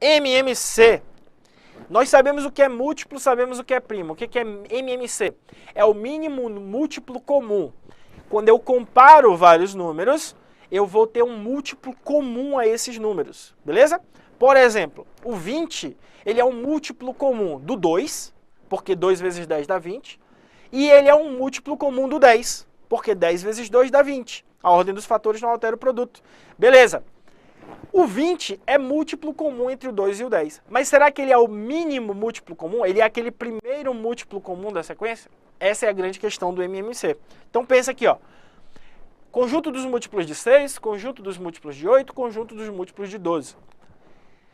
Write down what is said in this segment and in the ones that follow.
MMC. Nós sabemos o que é múltiplo, sabemos o que é primo. O que é MMC? É o mínimo múltiplo comum. Quando eu comparo vários números, eu vou ter um múltiplo comum a esses números, beleza? Por exemplo, o 20, ele é um múltiplo comum do 2, porque 2 vezes 10 dá 20, e ele é um múltiplo comum do 10, porque 10 vezes 2 dá 20. A ordem dos fatores não altera o produto. Beleza. O 20 é múltiplo comum entre o 2 e o 10. Mas será que ele é o mínimo múltiplo comum? Ele é aquele primeiro múltiplo comum da sequência? Essa é a grande questão do MMC. Então pensa aqui, ó. Conjunto dos múltiplos de 6, conjunto dos múltiplos de 8, conjunto dos múltiplos de 12.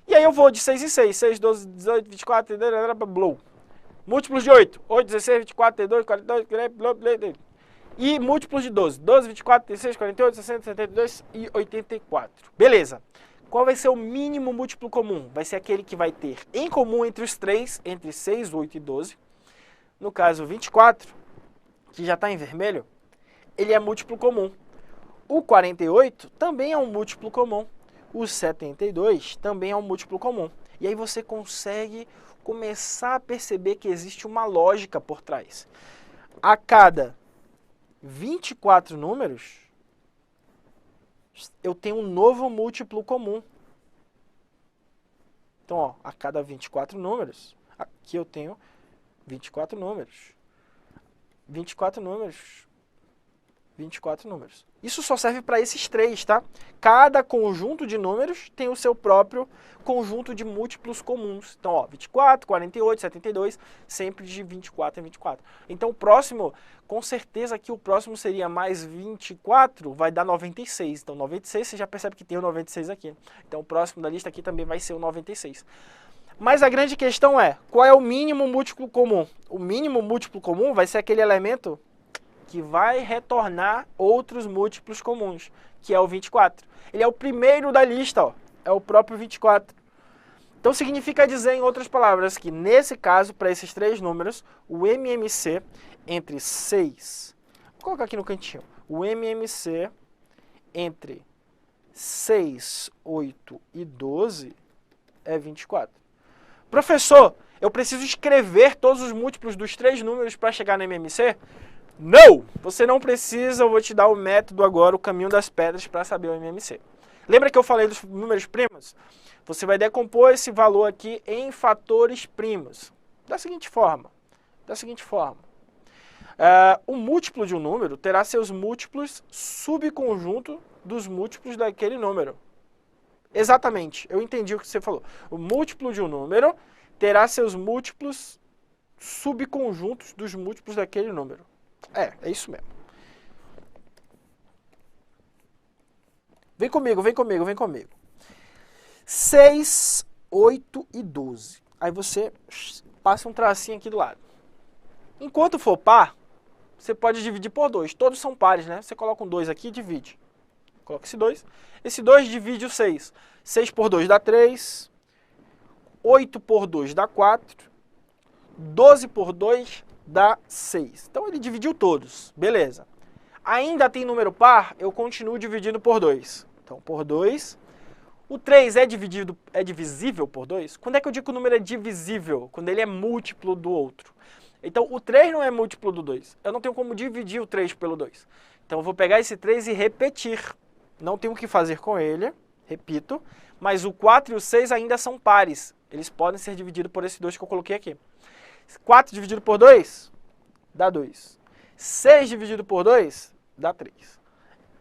E aí eu vou de 6 em 6, 6, 12, 18, 24, blow. Múltiplos de 8, 8, 16, 24, 32, 42, blá, blá, blá. E múltiplos de 12, 12, 24, 36, 48, 60, 72 e 84. Beleza. Qual vai ser o mínimo múltiplo comum? Vai ser aquele que vai ter em comum entre os três, entre 6, 8 e 12. No caso, 24, que já está em vermelho, ele é múltiplo comum. O 48 também é um múltiplo comum. O 72 também é um múltiplo comum. E aí você consegue começar a perceber que existe uma lógica por trás. A cada 24 números, eu tenho um novo múltiplo comum. Então, ó, a cada 24 números, aqui eu tenho 24 números. 24 números. 24 números. Isso só serve para esses três, tá? Cada conjunto de números tem o seu próprio conjunto de múltiplos comuns. Então, ó, 24, 48, 72, sempre de 24 em 24. Então, o próximo, com certeza que o próximo seria mais 24, vai dar 96. Então, 96, você já percebe que tem o 96 aqui. Então, o próximo da lista aqui também vai ser o 96. Mas a grande questão é, qual é o mínimo múltiplo comum? O mínimo múltiplo comum vai ser aquele elemento que vai retornar outros múltiplos comuns, que é o 24. Ele é o primeiro da lista, ó, é o próprio 24. Então significa dizer, em outras palavras, que nesse caso, para esses três números, o MMC entre 6, vou colocar aqui no cantinho, o MMC entre 6, 8 e 12 é 24. Professor, eu preciso escrever todos os múltiplos dos três números para chegar no MMC? Não! Você não precisa, eu vou te dar o método agora, o caminho das pedras para saber o MMC. Lembra que eu falei dos números primos? Você vai decompor esse valor aqui em fatores primos. Da seguinte forma. O múltiplo de um número terá seus múltiplos subconjunto dos múltiplos daquele número. Exatamente, eu entendi o que você falou. O múltiplo de um número terá seus múltiplos subconjuntos dos múltiplos daquele número. É isso mesmo. Vem comigo. 6, 8 e 12. Aí você passa um tracinho aqui do lado. Enquanto for par, você pode dividir por 2. Todos são pares, né? Você coloca um 2 aqui e divide. Coloca esse 2. Esse 2 divide o 6. 6 por 2 dá 3. 8 por 2 dá 4. 12 por 2 dá 6. Então ele dividiu todos. Beleza. Ainda tem número par, eu continuo dividindo por 2. Então, por 2. O 3 é divisível por 2? Quando é que eu digo que o número é divisível? Quando ele é múltiplo do outro. Então, o 3 não é múltiplo do 2. Eu não tenho como dividir o 3 pelo 2. Então, eu vou pegar esse 3 e repetir. Não tenho o que fazer com ele, repito. Mas o 4 e o 6 ainda são pares. Eles podem ser divididos por esse 2 que eu coloquei aqui. 4 dividido por 2 dá 2. 6 dividido por 2 dá 3.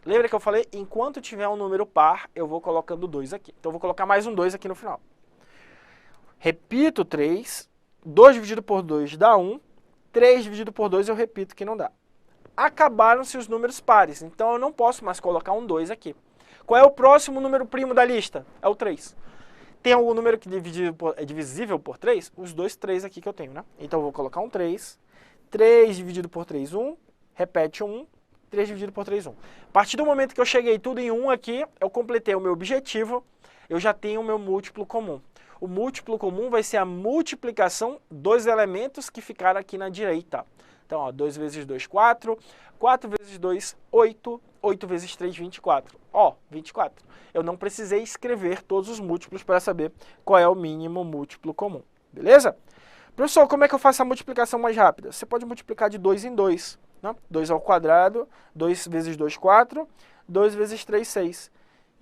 Lembra que eu falei? Enquanto tiver um número par, eu vou colocando 2 aqui. Então, eu vou colocar mais um 2 aqui no final. Repito 3. 2 dividido por 2 dá 1. 3 dividido por 2 eu repito que não dá. Acabaram-se os números pares. Então, eu não posso mais colocar um 2 aqui. Qual é o próximo número primo da lista? É o 3. Tem algum número que é divisível por 3? Os dois 3 aqui que eu tenho, né? Então, eu vou colocar um 3. 3 dividido por 3, 1. Repete 1. 3 dividido por 3, 1. A partir do momento que eu cheguei tudo em 1 aqui, eu completei o meu objetivo. eu já tenho o meu múltiplo comum. O múltiplo comum vai ser a multiplicação dos elementos que ficaram aqui na direita. Então, ó, 2 vezes 2, 4. 4 vezes 2, 8. 8 vezes 3, 24. Ó, 24. Eu não precisei escrever todos os múltiplos para saber qual é o mínimo múltiplo comum. Beleza? Professor, como é que eu faço a multiplicação mais rápida? Você pode multiplicar de 2 em 2. Né? 2 ao quadrado, 2 vezes 2, 4. 2 vezes 3, 6.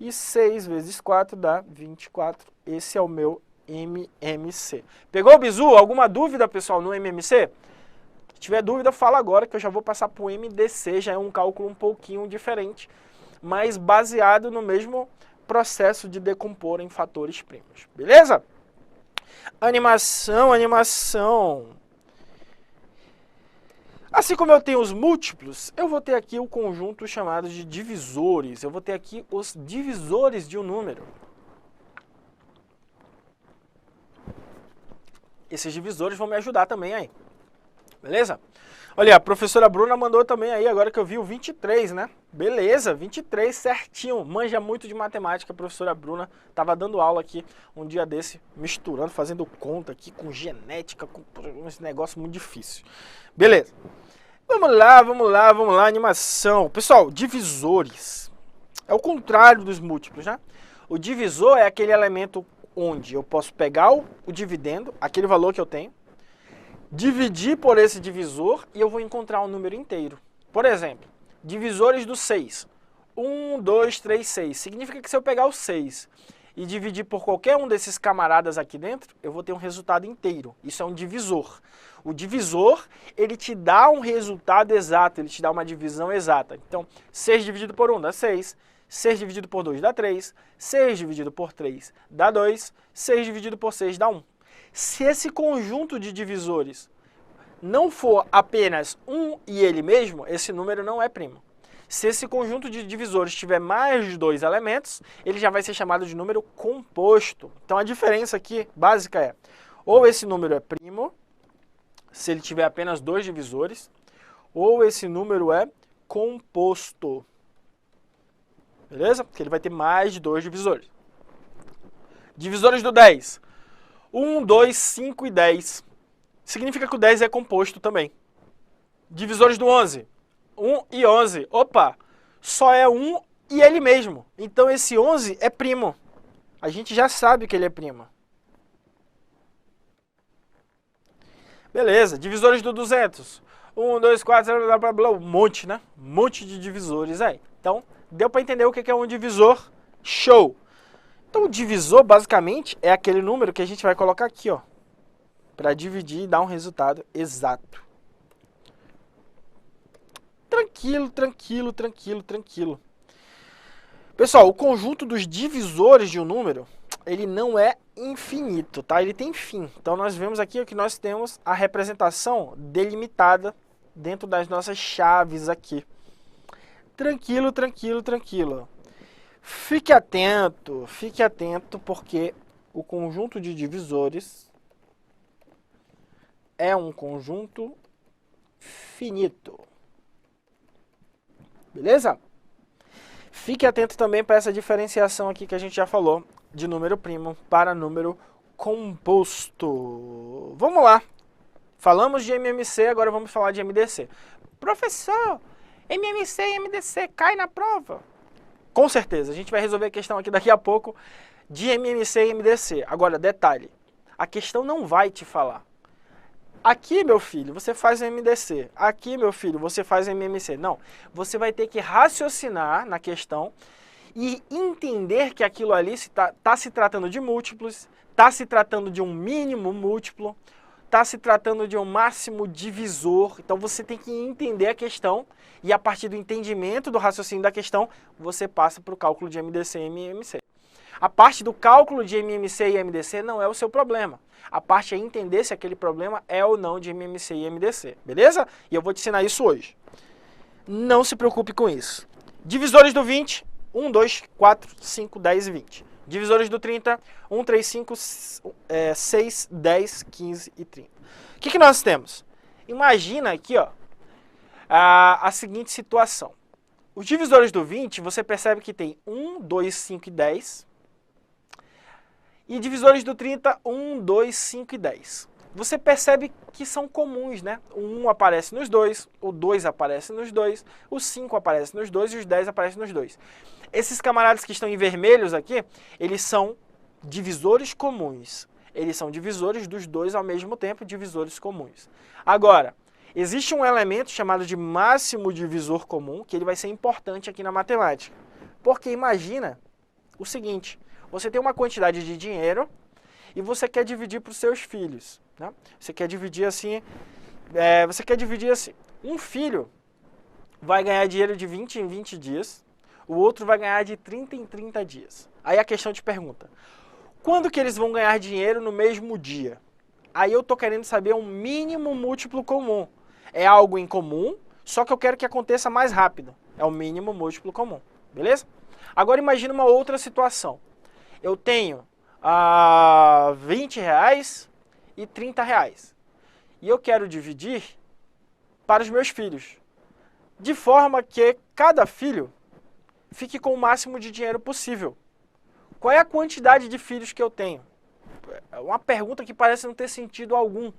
E 6 vezes 4 dá 24. Esse é o meu MMC. Pegou o bizu? Alguma dúvida, pessoal, no MMC? Se tiver dúvida, fala agora que eu já vou passar para o MDC. Já é um cálculo um pouquinho diferente, mas baseado no mesmo processo de decompor em fatores primos. Beleza? Animação, animação. Assim como eu tenho os múltiplos, eu vou ter aqui o conjunto chamado de divisores. Eu vou ter aqui os divisores de um número. Esses divisores vão me ajudar também aí. Beleza? Olha, a professora Bruna mandou também aí, agora que eu vi o 23, né? Beleza, 23, certinho. Manja muito de matemática, a professora Bruna. Tava dando aula aqui um dia desse, misturando, fazendo conta aqui com genética, com esse negócio muito difícil. Beleza. Vamos lá, vamos lá, vamos lá, animação. Pessoal, divisores. É o contrário dos múltiplos, né? O divisor é aquele elemento onde eu posso pegar o dividendo, aquele valor que eu tenho, dividir por esse divisor e eu vou encontrar um número inteiro. Por exemplo, divisores do 6. 1, 2, 3, 6. Significa que se eu pegar o 6 e dividir por qualquer um desses camaradas aqui dentro, eu vou ter um resultado inteiro. Isso é um divisor. O divisor, ele te dá um resultado exato, ele te dá uma divisão exata. Então, 6 dividido por 1 dá 6. 6 dividido por 2 dá 3. 6 dividido por 3 dá 2. 6 dividido por 6 dá 1. Se esse conjunto de divisores não for apenas um e ele mesmo, esse número não é primo. Se esse conjunto de divisores tiver mais de 2 elementos, ele já vai ser chamado de número composto. Então a diferença aqui básica é, ou esse número é primo, se ele tiver apenas 2 divisores, ou esse número é composto. Beleza? Porque ele vai ter mais de 2 divisores. Divisores do 10. 1, 2, 5 e 10. Significa que o 10 é composto também. Divisores do 11. 1 e 11. Opa! Só é 1 e ele mesmo. Então esse 11 é primo. A gente já sabe que ele é primo. Beleza. Divisores do 200. 1, 2, 4, blá, blá, blá, um monte, né? Um monte de divisores aí. Então, deu para entender o que é um divisor? Show! Então, o divisor, basicamente, é aquele número que a gente vai colocar aqui, ó, para dividir e dar um resultado exato. Tranquilo, tranquilo, tranquilo, tranquilo. Pessoal, o conjunto dos divisores de um número, ele não é infinito, tá? Ele tem fim. Então, nós vemos aqui que nós temos a representação delimitada dentro das nossas chaves aqui. Tranquilo, tranquilo, tranquilo. Fique atento, porque o conjunto de divisores é um conjunto finito. Beleza? Fique atento também para essa diferenciação aqui que a gente já falou, de número primo para número composto. Vamos lá. Falamos de MMC, agora vamos falar de MDC. Professor, MMC e MDC cai na prova? Com certeza, a gente vai resolver a questão aqui daqui a pouco de MMC e MDC. Agora, detalhe, a questão não vai te falar. Aqui, meu filho, você faz MDC. Aqui, meu filho, você faz MMC. Não, você vai ter que raciocinar na questão e entender que aquilo ali está se tratando de múltiplos, está se tratando de um mínimo múltiplo, está se tratando de um máximo divisor. Então você tem que entender a questão e a partir do entendimento do raciocínio da questão, você passa para o cálculo de MDC e MMC. A parte do cálculo de MMC e MDC não é o seu problema. A parte é entender se aquele problema é ou não de MMC e MDC, beleza? E eu vou te ensinar isso hoje. Não se preocupe com isso. Divisores do 20, 1, 2, 4, 5, 10 e 20. Divisores do 30, 1, 3, 5, 6, 10, 15 e 30. O que nós temos? Imagina aqui, ó, a seguinte situação. Os divisores do 20, você percebe que tem 1, 2, 5 e 10. E divisores do 30, 1, 2, 5 e 10. Você percebe que são comuns, né? O 1 aparece nos dois, o 2 aparece nos dois, o 5 aparece nos dois e os 10 aparecem nos dois. Esses camaradas que estão em vermelhos aqui, eles são divisores comuns. Eles são divisores dos dois ao mesmo tempo, divisores comuns. Agora, existe um elemento chamado de máximo divisor comum, que ele vai ser importante aqui na matemática. Porque imagina o seguinte, você tem uma quantidade de dinheiro e você quer dividir para os seus filhos. Né? Você quer dividir assim, um filho vai ganhar dinheiro de 20 em 20 dias, o outro vai ganhar de 30 em 30 dias. Aí a questão te pergunta, quando que eles vão ganhar dinheiro no mesmo dia? Aí eu estou querendo saber um mínimo múltiplo comum. É algo em comum, só que eu quero que aconteça mais rápido. É o mínimo múltiplo comum, beleza? Agora imagina uma outra situação. Eu tenho 20 reais e 30 reais. E eu quero dividir para os meus filhos. De forma que cada filho fique com o máximo de dinheiro possível. Qual é a quantidade de filhos que eu tenho? É uma pergunta que parece não ter sentido algum.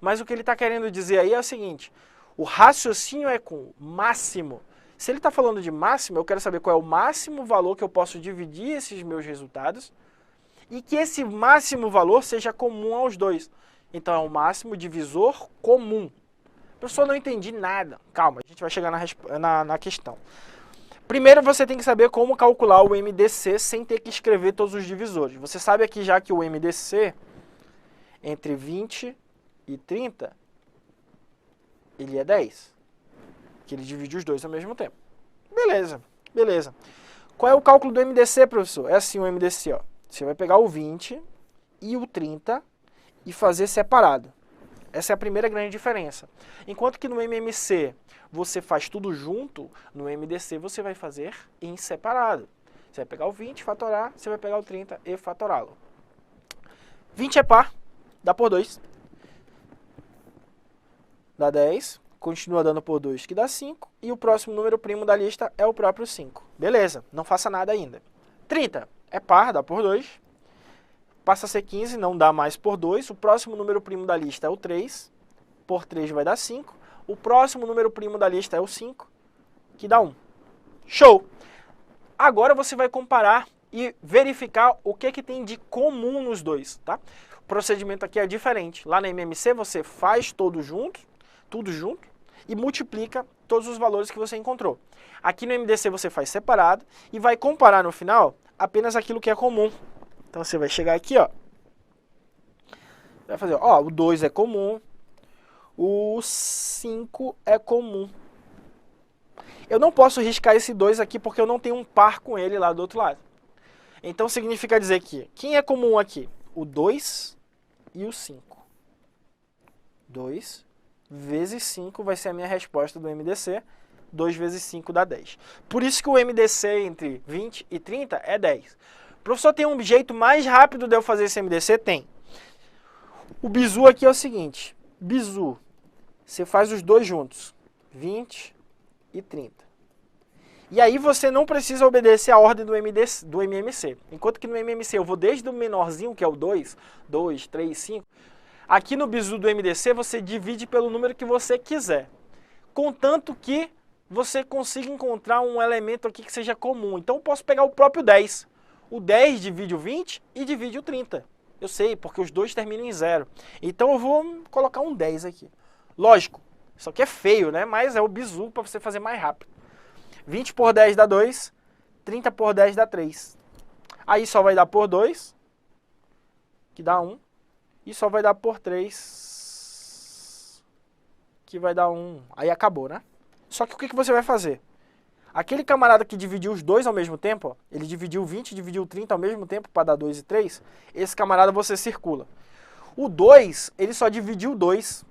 Mas o que ele está querendo dizer aí é o seguinte. O raciocínio é com máximo. Se ele está falando de máximo, eu quero saber qual é o máximo valor que eu posso dividir esses meus resultados e que esse máximo valor seja comum aos dois. Então é o máximo divisor comum. Professor, não entendi nada. Calma, a gente vai chegar na questão. Primeiro você tem que saber como calcular o MDC sem ter que escrever todos os divisores. Você sabe aqui já que o MDC, entre 20 e 30, ele é 10. Que ele divide os dois ao mesmo tempo. Beleza, beleza. Qual é o cálculo do MDC, professor? É assim o MDC, ó. Você vai pegar o 20 e o 30 e fazer separado. Essa é a primeira grande diferença. Enquanto que no MMC você faz tudo junto, no MDC você vai fazer em separado. Você vai pegar o 20, fatorar, você vai pegar o 30 e fatorá-lo. 20 é par, dá por 2. Dá 10, continua dando por 2, que dá 5. E o próximo número primo da lista é o próprio 5. Beleza, não faça nada ainda. 30 é par, dá por 2. Passa a ser 15, não dá mais por 2. O próximo número primo da lista é o 3. Por 3 vai dar 5. O próximo número primo da lista é o 5, que dá 1. Show! Agora você vai comparar e verificar o que tem de comum nos dois, tá? O procedimento aqui é diferente. Lá na MMC você faz tudo junto, e multiplica todos os valores que você encontrou. Aqui no MDC você faz separado e vai comparar no final apenas aquilo que é comum. Então você vai chegar aqui, ó. Vai fazer, ó, o 2 é comum, o 5 é comum. Eu não posso riscar esse 2 aqui porque eu não tenho um par com ele lá do outro lado. Então significa dizer que quem é comum aqui? O 2 e o 5. 2 vezes 5 vai ser a minha resposta do MDC. 2 vezes 5 dá 10. Por isso que o MDC entre 20 e 30 é 10. Professor, tem um jeito mais rápido de eu fazer esse MDC? Tem. O bizu aqui é o seguinte. Bizu, você faz os dois juntos. 20 e 30. E aí você não precisa obedecer a ordem do MMC. Enquanto que no MMC eu vou desde o menorzinho, que é o 2, 2, 3, 5. Aqui no bizu do MDC você divide pelo número que você quiser. Contanto que você consiga encontrar um elemento aqui que seja comum. Então eu posso pegar o próprio 10. O 10 divide o 20 e divide o 30. Eu sei, porque os dois terminam em 0. Então eu vou colocar um 10 aqui. Lógico, isso aqui é feio, né? Mas é o bizu para você fazer mais rápido. 20 por 10 dá 2, 30 por 10 dá 3. Aí só vai dar por 2, que dá 1. E só vai dar por 3, que vai dar 1. Aí acabou, né? Só que o que você vai fazer? Aquele camarada que dividiu os dois ao mesmo tempo, ó, ele dividiu 20 e dividiu 30 ao mesmo tempo para dar 2 e 3, esse camarada você circula. O 2, ele só dividiu 2.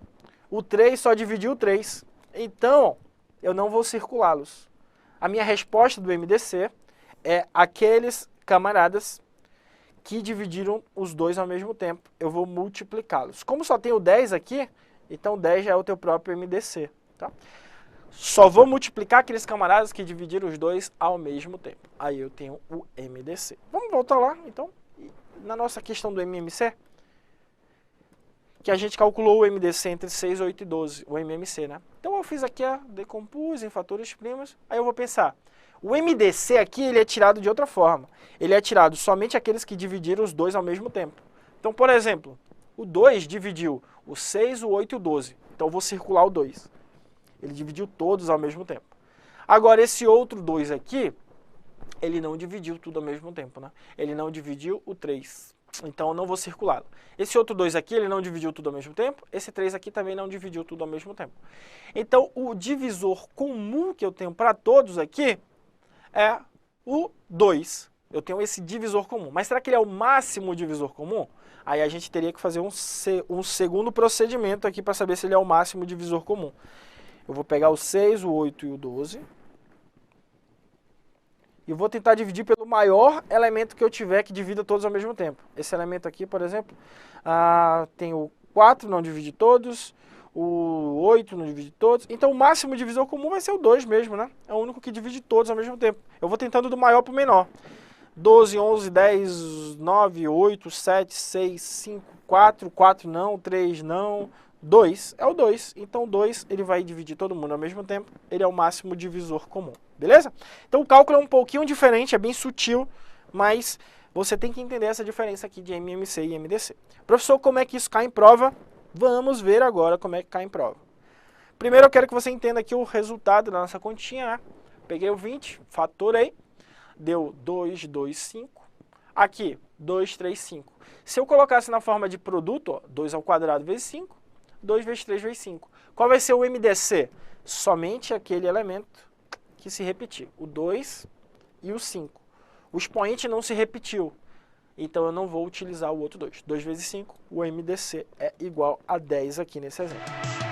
O 3 só dividiu 3. Então, eu não vou circulá-los. A minha resposta do MDC é aqueles camaradas que dividiram os dois ao mesmo tempo. Eu vou multiplicá-los. Como só tem o 10 aqui, então 10 já é o teu próprio MDC. Tá? Só vou multiplicar aqueles camaradas que dividiram os dois ao mesmo tempo. Aí eu tenho o MDC. Vamos voltar lá, então, e na nossa questão do MMC, que a gente calculou o MDC entre 6, 8 e 12, o MMC, né? Então eu fiz aqui a decompus em fatores primos, aí eu vou pensar, o MDC aqui ele é tirado de outra forma. Ele é tirado somente aqueles que dividiram os dois ao mesmo tempo. Então, por exemplo, o 2 dividiu o 6, o 8 e o 12. Então eu vou circular o 2. Ele dividiu todos ao mesmo tempo. Agora, esse outro 2 aqui, ele não dividiu tudo ao mesmo tempo, né? Ele não dividiu o 3. Então eu não vou circulá-lo. Esse outro 2 aqui, ele não dividiu tudo ao mesmo tempo. Esse 3 aqui também não dividiu tudo ao mesmo tempo. Então, o divisor comum que eu tenho para todos aqui é o 2. Eu tenho esse divisor comum. Mas será que ele é o máximo divisor comum? Aí a gente teria que fazer um segundo procedimento aqui para saber se ele é o máximo divisor comum. Eu vou pegar o 6, o 8 e o 12. E vou tentar dividir pelo maior elemento que eu tiver que divida todos ao mesmo tempo. Esse elemento aqui, por exemplo, tem o 4, não divide todos, o 8 não divide todos. Então o máximo divisor comum vai ser o 2 mesmo, né? É o único que divide todos ao mesmo tempo. Eu vou tentando do maior para o menor. 12, 11, 10, 9, 8, 7, 6, 5, 4, 4 não, 3 não, 2 é o 2. Então o 2 ele vai dividir todo mundo ao mesmo tempo, ele é o máximo divisor comum, beleza? Então o cálculo é um pouquinho diferente, é bem sutil, mas você tem que entender essa diferença aqui de MMC e MDC. Professor, como é que isso cai em prova? Vamos ver agora como é que cai em prova. Primeiro eu quero que você entenda aqui o resultado da nossa continha, né? Peguei o 20, fatorei. Deu 2, 2, 5. Aqui, 2, 3, 5. Se eu colocasse na forma de produto, ó, 2 ao quadrado vezes 5, 2 vezes 3 vezes 5. Qual vai ser o MDC? Somente aquele elemento que se repetir, o 2 e o 5. O expoente não se repetiu, então eu não vou utilizar o outro 2. 2 vezes 5, o MDC é igual a 10 aqui nesse exemplo.